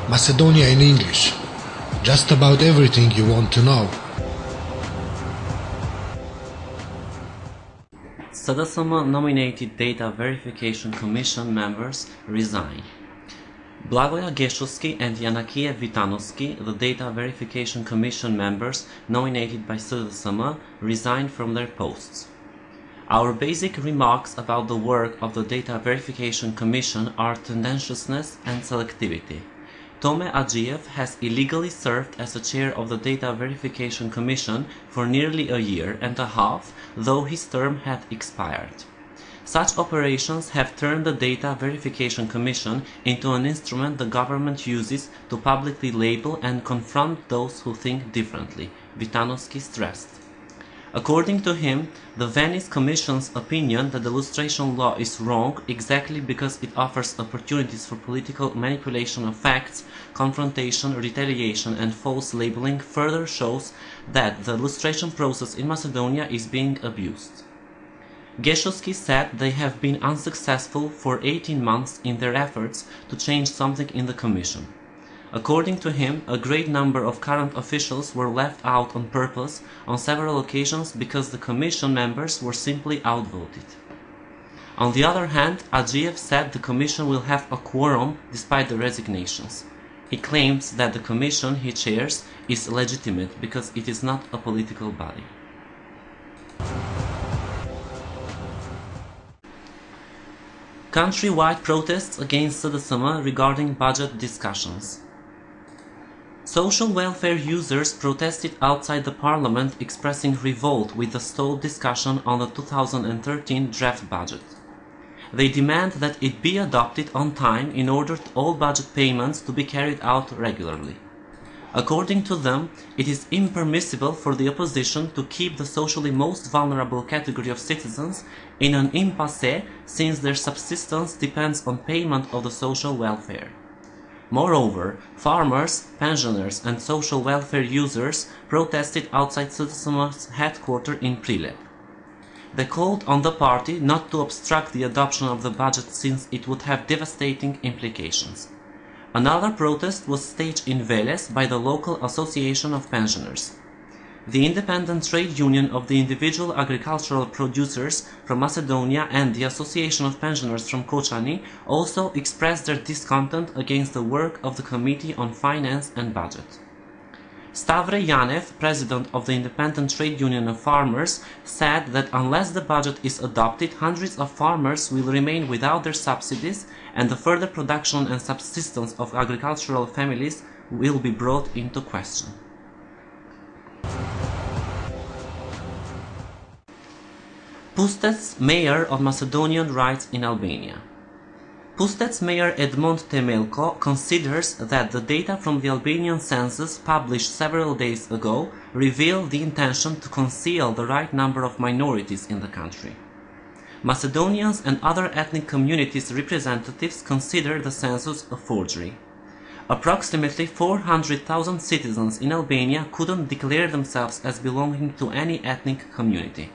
Macedonia in English. Just about everything you want to know. SDSM nominated Data Verification Commission members resign. Blagoja Geszowski and Janakia Witanovski, the Data Verification Commission members nominated by SDSM, resigned from their posts. Our basic remarks about the work of the Data Verification Commission are tendentiousness and selectivity. Tome Agiev has illegally served as the chair of the Data Verification Commission for nearly a year and a half, though his term had expired. Such operations have turned the Data Verification Commission into an instrument the government uses to publicly label and confront those who think differently, Witanovski stressed. According to him, the Venice Commission's opinion that the lustration law is wrong exactly because it offers opportunities for political manipulation of facts, confrontation, retaliation and false labeling further shows that the lustration process in Macedonia is being abused. Geszowski said they have been unsuccessful for 18 months in their efforts to change something in the Commission. According to him, a great number of current officials were left out on purpose on several occasions because the Commission members were simply outvoted. On the other hand, Agiev said the Commission will have a quorum despite the resignations. He claims that the Commission he chairs is legitimate because it is not a political body. Countrywide protests against SDSM regarding budget discussions. Social welfare users protested outside the parliament expressing revolt with the stalled discussion on the 2013 draft budget. They demand that it be adopted on time in order for all budget payments to be carried out regularly. According to them, it is impermissible for the opposition to keep the socially most vulnerable category of citizens in an impasse since their subsistence depends on payment of the social welfare. Moreover, farmers, pensioners and social welfare users protested outside SDSM's headquarters in Prilep. They called on the party not to obstruct the adoption of the budget since it would have devastating implications. Another protest was staged in Veles by the local Association of Pensioners. The Independent Trade Union of the Individual Agricultural Producers from Macedonia and the Association of Pensioners from Kočani also expressed their discontent against the work of the Committee on Finance and Budget. Stavre Janev, president of the Independent Trade Union of Farmers, said that unless the budget is adopted, hundreds of farmers will remain without their subsidies and the further production and subsistence of agricultural families will be brought into question. Pustet's mayor on Macedonian rights in Albania. Pustet's mayor Edmond Temelko considers that the data from the Albanian census published several days ago reveal the intention to conceal the right number of minorities in the country. Macedonians and other ethnic communities' representatives consider the census a forgery. Approximately 400,000 citizens in Albania couldn't declare themselves as belonging to any ethnic community.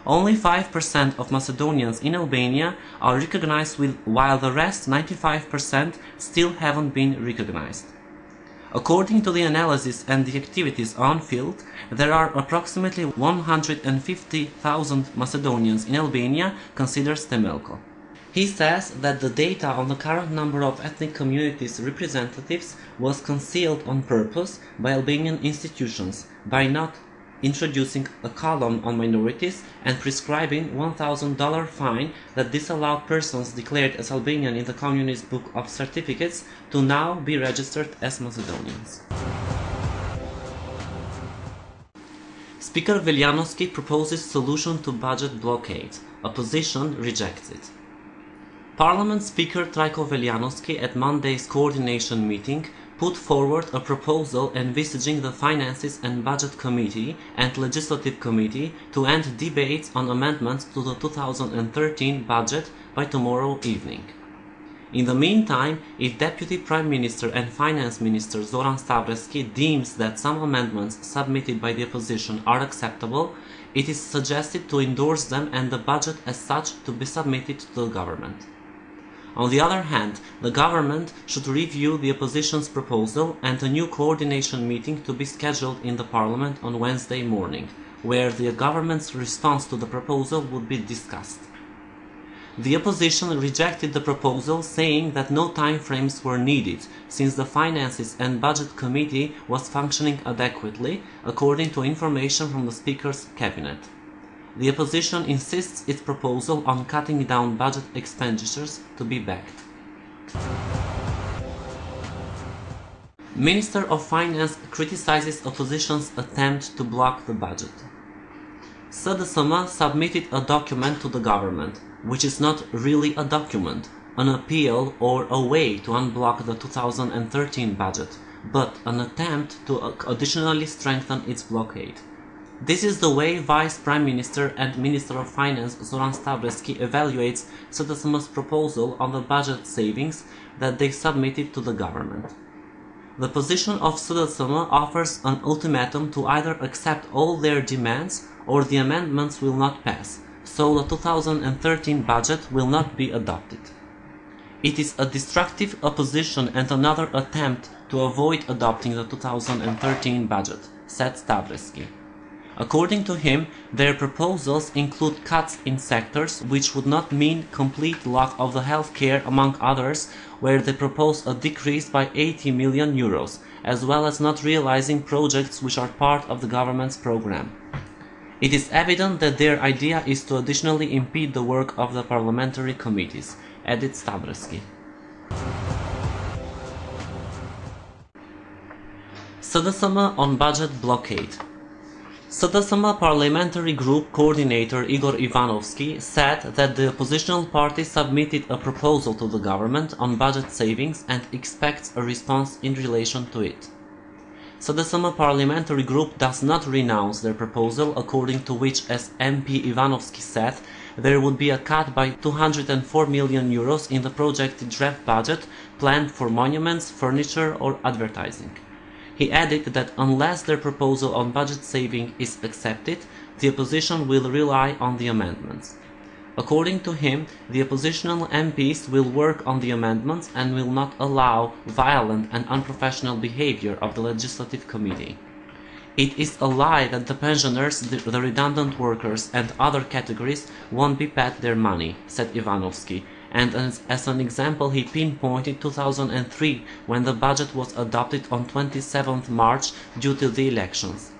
Only 5% of Macedonians in Albania are recognized while the rest 95% still haven't been recognized. According to the analysis and the activities on field, there are approximately 150,000 Macedonians in Albania, considers Temelko. He says that the data on the current number of ethnic communities representatives was concealed on purpose by Albanian institutions by not introducing a column on minorities and prescribing $1,000 fine that disallowed persons declared as Albanian in the Communist Book of Certificates to now be registered as Macedonians. Speaker Veljanovski proposes solution to budget blockade. Opposition rejects it. Parliament Speaker Trajko Veljanovski at Monday's coordination meeting put forward a proposal envisaging the Finances and Budget Committee and Legislative Committee to end debates on amendments to the 2013 budget by tomorrow evening. In the meantime, if Deputy Prime Minister and Finance Minister Zoran Stavreski deems that some amendments submitted by the opposition are acceptable, it is suggested to endorse them and the budget as such to be submitted to the government. On the other hand, the government should review the opposition's proposal and a new coordination meeting to be scheduled in the parliament on Wednesday morning, where the government's response to the proposal would be discussed. The opposition rejected the proposal, saying that no timeframes were needed, since the Finances and Budget Committee was functioning adequately, according to information from the Speaker's cabinet. The opposition insists its proposal on cutting down budget expenditures to be backed. Minister of Finance criticizes opposition's attempt to block the budget. SDSM submitted a document to the government, which is not really a document, an appeal or a way to unblock the 2013 budget, but an attempt to additionally strengthen its blockade. This is the way Vice Prime Minister and Minister of Finance Zoran Stavreski evaluates SDSM's proposal on the budget savings that they submitted to the government. The position of SDSM offers an ultimatum to either accept all their demands or the amendments will not pass, so the 2013 budget will not be adopted. It is a destructive opposition and another attempt to avoid adopting the 2013 budget, said Stavreski. According to him, their proposals include cuts in sectors which would not mean complete loss of the healthcare, among others, where they propose a decrease by 80 million euros, as well as not realizing projects which are part of the government's program. It is evident that their idea is to additionally impede the work of the parliamentary committees, added Stavreski. SDSM on budget blockade. SDSM parliamentary group coordinator Igor Ivanovsky said that the oppositional party submitted a proposal to the government on budget savings and expects a response in relation to it. SDSM parliamentary group does not renounce their proposal, according to which, as MP Ivanovsky said, there would be a cut by 204 million euros in the projected draft budget planned for monuments, furniture or advertising. He added that unless their proposal on budget saving is accepted, the opposition will rely on the amendments. According to him, the oppositional MPs will work on the amendments and will not allow violent and unprofessional behavior of the Legislative Committee. It is a lie that the pensioners, the redundant workers and other categories won't be paid their money, said Ivanovsky, and as an example he pinpointed 2003, when the budget was adopted on 27 March due to the elections.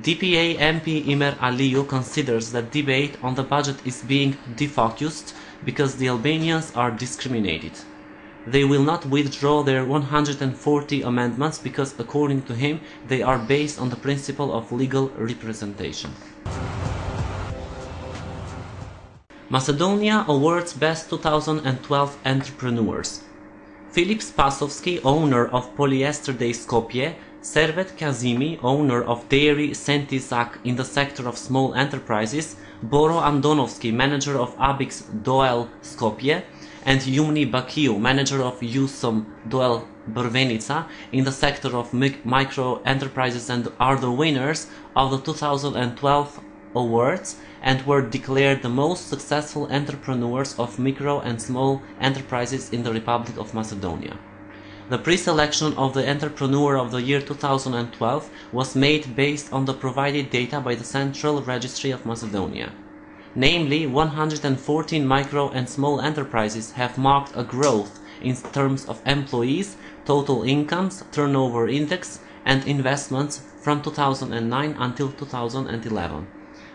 DPA MP Imer Aliu considers that debate on the budget is being defocused because the Albanians are discriminated. They will not withdraw their 140 amendments because, according to him, they are based on the principle of legal representation. Macedonia awards Best 2012 Entrepreneurs. Filip Spasovski, owner of Polyester Day Skopje, Servet Kazimi, owner of Dairy Sentisak in the sector of small enterprises, Boro Andonovski, manager of Abix Doel Skopje, and Yumni Bakiu, manager of Yusom Doel Brvenica in the sector of micro enterprises, and are the winners of the 2012 awards and were declared the most successful entrepreneurs of micro and small enterprises in the Republic of Macedonia. The pre-selection of the Entrepreneur of the Year 2012 was made based on the provided data by the Central Registry of Macedonia. Namely, 114 micro and small enterprises have marked a growth in terms of employees, total incomes, turnover index, and investments from 2009 until 2011.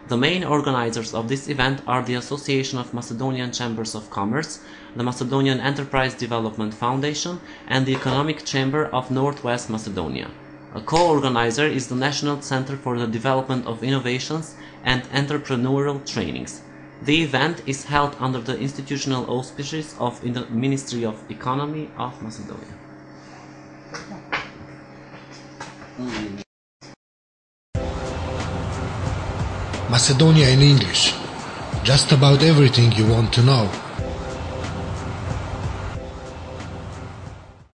The main organizers of this event are the Association of Macedonian Chambers of Commerce, the Macedonian Enterprise Development Foundation, and the Economic Chamber of Northwest Macedonia. A co-organizer is the National Center for the Development of Innovations and Entrepreneurial Trainings. The event is held under the institutional auspices of the Ministry of Economy of Macedonia. Macedonia in English. Just about everything you want to know.